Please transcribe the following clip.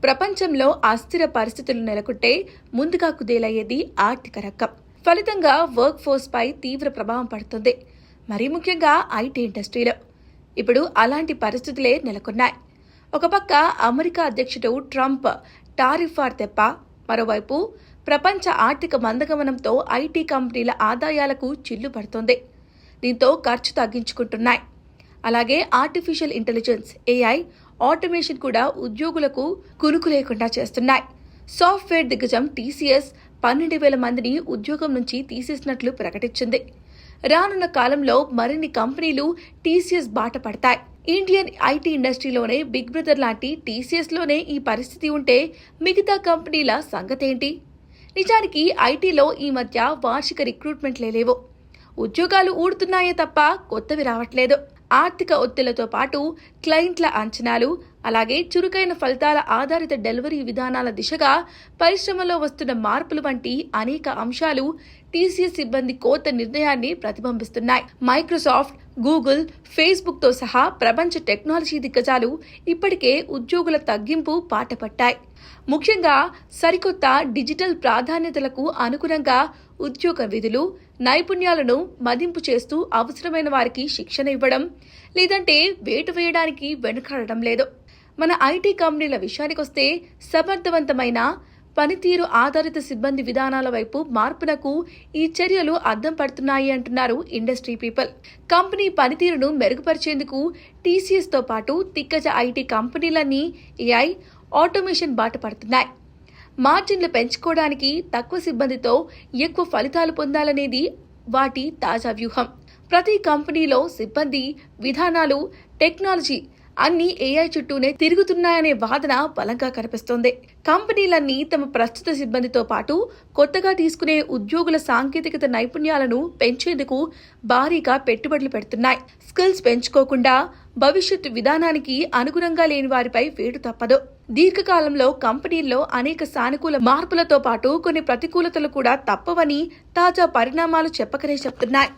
ప్రపంచంలో అస్థిర పరిస్థితులు నెలకొంటే ముందుగా కుదేలయ్యేది ఆర్థిక రంగం. ఫలితంగా వర్క్ ఫోర్స్ పై తీవ్ర ప్రభావం పడుతుంది. మరీ ముఖ్యంగా ఐటీ ఇండస్ట్రీలో. ఇప్పుడు అలాంటి పరిస్థితులే నెలకొన్నాయి. ఒక పక్క అమెరికా అధ్యక్షుడు ట్రంప్ టారిఫ్ వార్ తెప్ప, మరోవైపు ప్రపంచ ఆర్థిక మందగమనంతో ఐటీ కంపెనీల ఆదాయాలకు చిల్లు పడుతోంది. దీంతో ఖర్చు తగ్గించుకుంటున్నాయి. అలాగే ఆర్టిఫిషియల్ ఇంటెలిజెన్స్, ఏఐ, ఆటోమేషన్ కూడా ఉద్యోగులకు కునుకు లేకుండా చేస్తున్నాయి. సాఫ్ట్వేర్ దిగ్గజం టీసీఎస్ 12,000 మందిని ఉద్యోగం నుంచి తీసేసినట్లు ప్రకటించింది. రానున్న కాలంలో మరిన్ని కంపెనీలు టీసీఎస్ బాట పడతాయి. ఇండియన్ ఐటీ ఇండస్ట్రీలోనే బిగ్ బ్రదర్ లాంటి టీసీఎస్లోనే ఈ పరిస్థితి ఉంటే మిగతా కంపెనీల సంగతేంటి? నిజానికి ఐటీలో ఈ మధ్య వార్షిక రిక్రూట్మెంట్లే లేవు. ఉద్యోగాలు ఊడుతున్నాయే తప్ప కొత్తవి రావట్లేదు. ఆర్థిక ఒత్తిళ్లతో పాటు క్లయింట్ల అంచనాలు, అలాగే చురుకైన ఫలితాల ఆధారిత డెలివరీ విధానాల దిశగా పరిశ్రమలో వస్తున్న మార్పులు వంటి అనేక అంశాలు టీసీఎస్ సిబ్బంది కోత నిర్ణయాన్ని ప్రతిబింబిస్తున్నాయి. మైక్రోసాఫ్ట్, గూగుల్, ఫేస్బుక్తో సహా ప్రపంచ టెక్నాలజీ దిగ్గజాలు ఇప్పటికే ఉద్యోగుల తగ్గింపు బాట పట్టాయి. ముఖ్యంగా సరికొత్త డిజిటల్ ప్రాధాన్యతలకు అనుగుణంగా ఉద్యోగ విధులు, నైపుణ్యాలను మదింపు చేస్తూ అవసరమైన వారికి శిక్షణ ఇవ్వడం, లేదంటే వేటు వేయడానికి వెనుకాడడం లేదు. మన ఐటీ కంపెనీల విషయానికొస్తే సమర్థవంతమైన పనితీరు ఆధారిత సిబ్బంది విధానాల వైపు మార్పునకు ఈ చర్యలు అద్దం పడుతున్నాయి అంటున్నారు ఇండస్ట్రీ పీపుల్. కంపెనీ పనితీరును మెరుగుపరిచేందుకు టీసీఎస్తో పాటు దిగ్గజ ఐటీ కంపెనీలన్నీ ఏఐ, ఆటోమేషన్ బాట పడుతున్నాయి. మార్జిన్లు పెంచుకోవడానికి తక్కువ సిబ్బందితో ఎక్కువ ఫలితాలు పొందాలనేది వాటి తాజా వ్యూహం. ప్రతి కంపెనీలో సిబ్బంది, విధానాలు, టెక్నాలజీ అన్ని ఏఐ చుట్టూనే తిరుగుతున్నాయనే వాదన బలంగా కనిపిస్తోంది. కంపెనీలన్నీ తమ ప్రస్తుత సిబ్బందితో పాటు కొత్తగా తీసుకునే ఉద్యోగుల సాంకేతికత నైపుణ్యాలను పెంచేందుకు భారీగా పెట్టుబడులు పెడుతున్నాయి. స్కిల్స్ పెంచుకోకుండా భవిష్యత్తు విధానానికి అనుగుణంగా లేని వారిపై వేటు తప్పదు. దీర్ఘకాలంలో కంపెనీల్లో అనేక సానుకూల మార్పులతో పాటు కొన్ని ప్రతికూలతలు కూడా తప్పవని తాజా పరిణామాలు చెప్పకనే చెప్తున్నాయి.